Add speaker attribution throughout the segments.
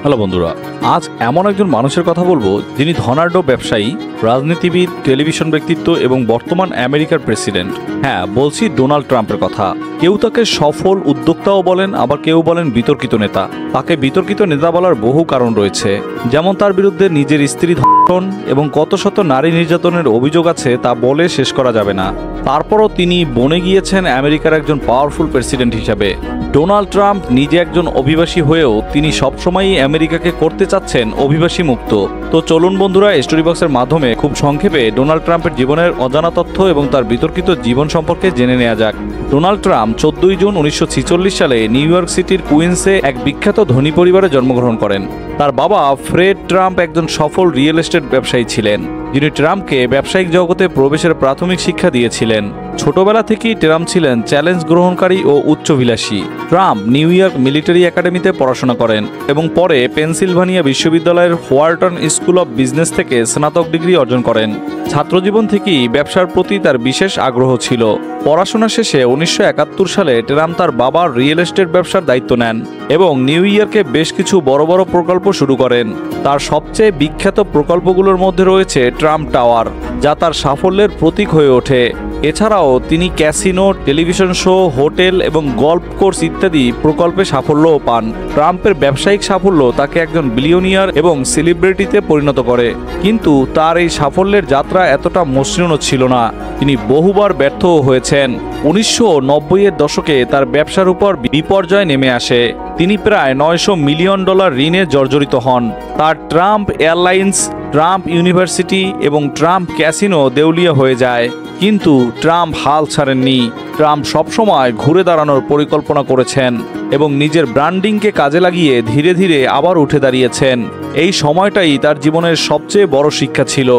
Speaker 1: Hello বন্ধুরা, আজ এমন একজন মানুষের কথা বলবো যিনি ধনাঢ্য ব্যবসায়ী, রাজনীতিবিদ, টেলিভিশন ব্যক্তিত্ব এবং বর্তমান আমেরিকার প্রেসিডেন্ট। হ্যাঁ, বলছি ডোনাল্ড ট্রাম্পের কথা। কেউ তাকে সফল উদ্যোক্তাও বলেন, আবার কেউ বলেন বিতর্কিত নেতা। তাকে বিতর্কিত নেতা বলার বহু কারণ রয়েছে, যেমন তার বিরুদ্ধে নিজের স্ত্রী ধর্ষণ এবং কত শত নারী নির্যাতনের অভিযোগ আছে তা বলে শেষ করা যাবে না। তারপরও তিনি বনে গিয়েছেন আমেরিকার একজন পাওয়ারফুল প্রেসিডেন্ট হিসাবে। ডোনাল্ড ট্রাম্প নিজে একজন অভিবাসী হয়েও তিনি সবসময়ই আমেরিকাকে করতে চাচ্ছেন অভিবাসী মুক্ত। তো চলুন বন্ধুরা, স্টোরি বক্সের মাধ্যমে খুব সংক্ষেপে ডোনাল্ড ট্রাম্পের জীবনের অজানা তথ্য এবং তার বিতর্কিত জীবন সম্পর্কে জেনে নেওয়া যাক। ডোনাল্ড ট্রাম্প 14 জুন 1946 সালে নিউ ইয়র্ক সিটির কুইন্সে এক বিখ্যাত ধনী পরিবারে জন্মগ্রহণ করেন। তার বাবা ফ্রেড ট্রাম্প একজন সফল রিয়েল এস্টেট ব্যবসায়ী ছিলেন, যিনি ট্রাম্পকে ব্যবসায়িক জগতে প্রবেশের প্রাথমিক শিক্ষা দিয়েছিলেন। ছোটবেলা থেকেই ট্রাম্প ছিলেন চ্যালেঞ্জ গ্রহণকারী ও উচ্চভিলাষী। ট্রাম্প নিউ ইয়র্ক মিলিটারি একাডেমিতে পড়াশোনা করেন এবং পরে পেনসিলভানিয়া বিশ্ববিদ্যালয়ের হোয়ার্টন স্কুল অব বিজনেস থেকে স্নাতক ডিগ্রি অর্জন করেন। ছাত্রজীবন থেকেই ব্যবসার প্রতি তার বিশেষ আগ্রহ ছিল। পড়াশোনা শেষে 1971 সালে ট্রাম্প তার বাবার রিয়েল এস্টেট ব্যবসার দায়িত্ব নেন এবং নিউ ইয়র্কে বেশ কিছু বড় বড় প্রকল্প শুরু করেন। তার সবচেয়ে বিখ্যাত প্রকল্পগুলোর মধ্যে রয়েছে ট্রাম্প টাওয়ার, যা তার সাফল্যের প্রতীক হয়ে ওঠে। এছাড়াও তিনি ক্যাসিনো, টেলিভিশন শো, হোটেল এবং গল্ফ কোর্স ইত্যাদি প্রকল্পে সাফল্যও পান। ট্রাম্পের ব্যবসায়িক সাফল্য তাকে একজন বিলিয়নিয়ার এবং সেলিব্রিটিতে পরিণত করে, কিন্তু তার এই সাফল্যের যাত্রা এতটা মসৃণ ছিল না। তিনি বহুবার ব্যর্থও হয়েছেন। 1990-এর দশকে তার ব্যবসার উপর বিপর্যয় নেমে আসে। তিনি প্রায় $900 মিলিয়ন ঋণে জর্জরিত হন। তার ট্রাম্প এয়ারলাইন্স, ট্রাম্প ইউনিভার্সিটি এবং ট্রাম্প ক্যাসিনো দেউলিয়া হয়ে যায়। কিন্তু ট্রাম্প হাল ছাড়েননি। ট্রাম্প সবসময় ঘুরে দাঁড়ানোর পরিকল্পনা করেছেন এবং নিজের ব্র্যান্ডিংকে কাজে লাগিয়ে ধীরে ধীরে আবার উঠে দাঁড়িয়েছেন। এই সময়টাই তার জীবনের সবচেয়ে বড় শিক্ষা ছিল।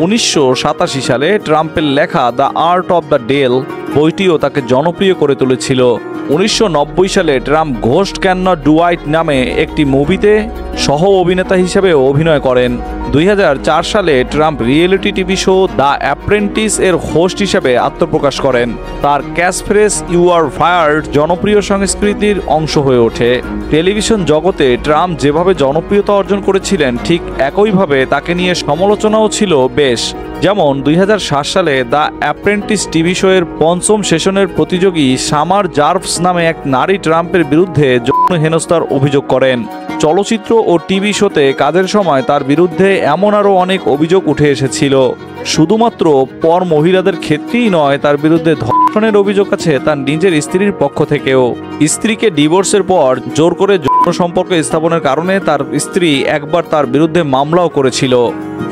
Speaker 1: 1987 সালে ট্রাম্পের লেখা the art of the deal বইটিও তাকে জনপ্রিয় করে তুলেছিল। 1990 সালে Trump ghost can not do it নামে একটি মুভিতে সহ অভিনেতা হিসেবে অভিনয় করেন। 2004 সালে Trump reality TV show the apprentice এর হোস্ট হিসেবে আত্মপ্রকাশ করেন। তার ক্যাচফ্রেজ ইউ আর ফায়ার্ড জনপ্রিয় সংস্কৃতির অংশ হয়ে ওঠে। টেলিভিশন জগতে ট্রাম্প যেভাবে জনপ্রিয়তা অর্জন করেছিলেন, ঠিক একইভাবে তাকে নিয়ে সমালোচনাও ছিল বেশ। যেমন 2007 সালে দ্য অ্যাপ্রেন্টিস টিভি শো এর পঞ্চম সেশনের প্রতিযোগী সামার জার্ভস নামে এক নারী ট্রাম্পের বিরুদ্ধে যৌন হেনস্থার অভিযোগ করেন। চলচ্চিত্র ও টিভি শোতে কাজের সময় তার বিরুদ্ধে এমন আরও অনেক অভিযোগ উঠে এসেছিল। শুধুমাত্র পর মহিলাদের ক্ষেত্রেই নয়, তার বিরুদ্ধে ধর্ষণের অভিযোগ আছে তার নিজের স্ত্রীর পক্ষ থেকেও। স্ত্রীকে ডিভোর্সের পর জোর করে যৌন সম্পর্ক স্থাপনের কারণে তার স্ত্রী একবার তার বিরুদ্ধে মামলাও করেছিল।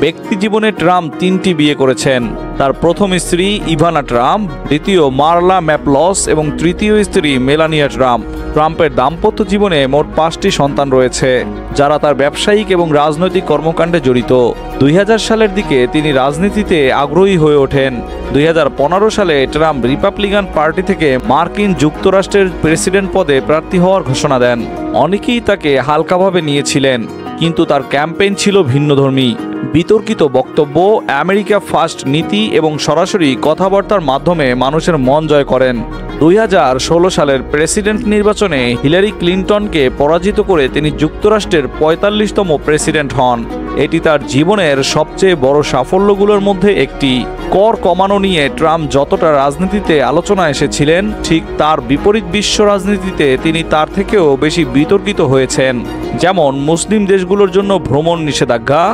Speaker 1: ব্যক্তি জীবনে ট্রাম্প 3টি বিয়ে করেছেন। তার প্রথম স্ত্রী ইভানা ট্রাম্প, দ্বিতীয় মার্লা ম্যাপলস এবং তৃতীয় স্ত্রী মেলানিয়া ট্রাম্প। ট্রাম্পের দাম্পত্য জীবনে মোট 5টি সন্তান রয়েছে, যারা তার ব্যবসায়িক এবং রাজনৈতিক কর্মকাণ্ডে জড়িত। 2000 সালের দিকে তিনি রাজনীতিতে আগ্রহী হয়ে ওঠেন। 2015 সালে ট্রাম্প রিপাবলিকান পার্টি থেকে মার্কিন যুক্তরাষ্ট্রের প্রেসিডেন্ট পদে প্রার্থী হওয়ার ঘোষণা দেন। অনেকেই তাকে হালকাভাবে নিয়েছিলেন, কিন্তু তার ক্যাম্পেইন ছিল ভিন্নধর্মী। বিতর্কিত বক্তব্য, আমেরিকা ফার্স্ট নীতি এবং সরাসরি কথাবার্তার মাধ্যমে মানুষের মন জয় করেন। 2016 সালের প্রেসিডেন্ট নির্বাচনে হিলারি ক্লিন্টনকে পরাজিত করে তিনি যুক্তরাষ্ট্রের 45তম প্রেসিডেন্ট হন। এটি তার জীবনের সবচেয়ে বড় সাফল্যগুলোর মধ্যে একটি। কর কমানো নিয়ে ট্রাম্প যতটা রাজনীতিতে আলোচনা এসেছিলেন, ঠিক তার বিপরীত বিশ্ব রাজনীতিতে তিনি তার থেকেও বেশি বিতর্কিত হয়েছেন। যেমন মুসলিম দেশগুলোর জন্য ভ্রমণ নিষেধাজ্ঞা,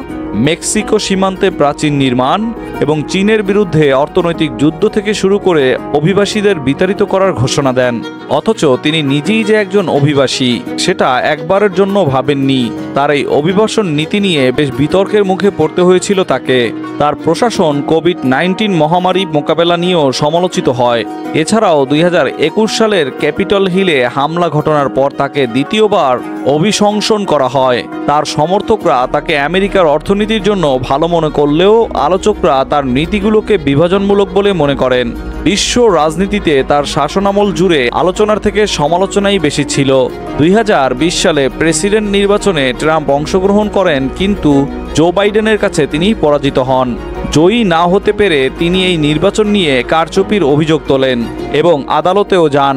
Speaker 1: মেক্সিকো সীমান্তে প্রাচীর নির্মাণ এবং চীনের বিরুদ্ধে অর্থনৈতিক যুদ্ধ থেকে শুরু করে অভিবাসীদের বিতাড়িত করার ঘোষণা দেন। অথচ তিনি নিজেই যে একজন অভিবাসী, সেটা একবারের জন্য ভাবেননি। তার এই অভিবাসন নীতি নিয়ে বেশ বিতর্কের মুখে পড়তে হয়েছিল তাকে। তার প্রশাসন কোভিড-19 মহামারী মোকাবেলা নিয়েও সমালোচিত হয়। এছাড়াও 2021 সালের ক্যাপিটল হিলে হামলা ঘটনার পর তাকে দ্বিতীয়বার অভিশংসন করা হয়। তার সমর্থকরা তাকে আমেরিকার অর্থনীতির জন্য ভালো মনে করলেও আলোচকরা তার নীতিগুলোকে বিভাজনমূলক বলে মনে করেন। বিশ্ব রাজনীতিতে তার শাসনামল জুড়ে আলোচনার থেকে সমালোচনাই বেশি ছিল। 2020 সালে প্রেসিডেন্ট নির্বাচনে ট্রাম্প অংশগ্রহণ করেন, কিন্তু জো বাইডেনের কাছে তিনি পরাজিত হন। জয়ী না হতে পেরে তিনি এই নির্বাচন নিয়ে কারচুপির অভিযোগ তোলেন এবং আদালতেও যান,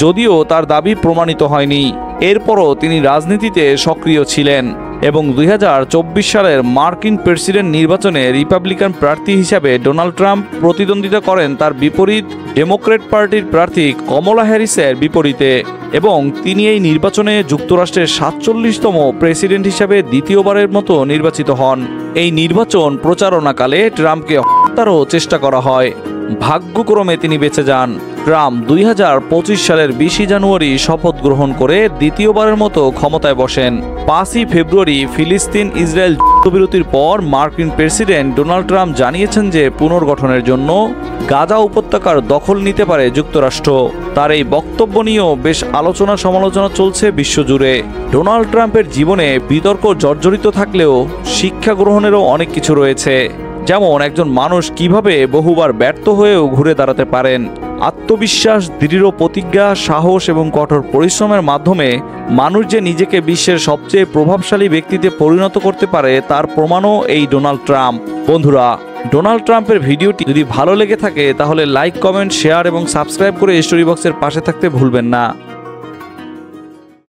Speaker 1: যদিও তার দাবি প্রমাণিত হয়নি। এরপরও তিনি রাজনীতিতে সক্রিয় ছিলেন এবং 2024 সালের মার্কিন প্রেসিডেন্ট নির্বাচনে রিপাবলিকান প্রার্থী হিসাবে ডোনাল্ড ট্রাম্প প্রতিদ্বন্দ্বিতা করেন তার বিপরীত ডেমোক্র্যাট পার্টির প্রার্থী কমলা হ্যারিসের বিপরীতে এবং তিনি এই নির্বাচনে যুক্তরাষ্ট্রের 47তম প্রেসিডেন্ট হিসাবে দ্বিতীয়বারের মতো নির্বাচিত হন। এই নির্বাচন প্রচারণাকালে ট্রাম্পকে হত্যারও চেষ্টা করা হয়। ভাগ্যক্রমে তিনি বেঁচে যান। ট্রাম্প 2025 সালের 20 জানুয়ারি শপথ গ্রহণ করে দ্বিতীয়বারের মতো ক্ষমতায় বসেন। 5 ফেব্রুয়ারি ফিলিস্তিন ইসরায়েল যুদ্ধবিরতির পর মার্কিন প্রেসিডেন্ট ডোনাল্ড ট্রাম্প জানিয়েছেন যে পুনর্গঠনের জন্য গাজা উপত্যকার দখল নিতে পারে যুক্তরাষ্ট্র। তার এই বক্তব্য নিয়েও বেশ আলোচনা সমালোচনা চলছে বিশ্বজুড়ে। ডোনাল্ড ট্রাম্পের জীবনে বিতর্ক জর্জরিত থাকলেও শিক্ষা গ্রহণেরও অনেক কিছু রয়েছে, যেমন একজন মানুষ কিভাবে বহুবার ব্যর্থ হয়েও ঘুরে দাঁড়াতে পারেন। আত্মবিশ্বাস, দৃঢ় প্রতিজ্ঞা, সাহস এবং কঠোর পরিশ্রমের মাধ্যমে মানুষ যে নিজেকে বিশ্বের সবচেয়ে প্রভাবশালী ব্যক্তিতে পরিণত করতে পারে তার প্রমাণও এই ডোনাল্ড ট্রাম্প। বন্ধুরা, ডোনাল্ড ট্রাম্পের ভিডিওটি যদি ভালো লেগে থাকে তাহলে লাইক, কমেন্ট, শেয়ার এবং সাবস্ক্রাইব করে স্টোরি বক্সের পাশে থাকতে ভুলবেন না।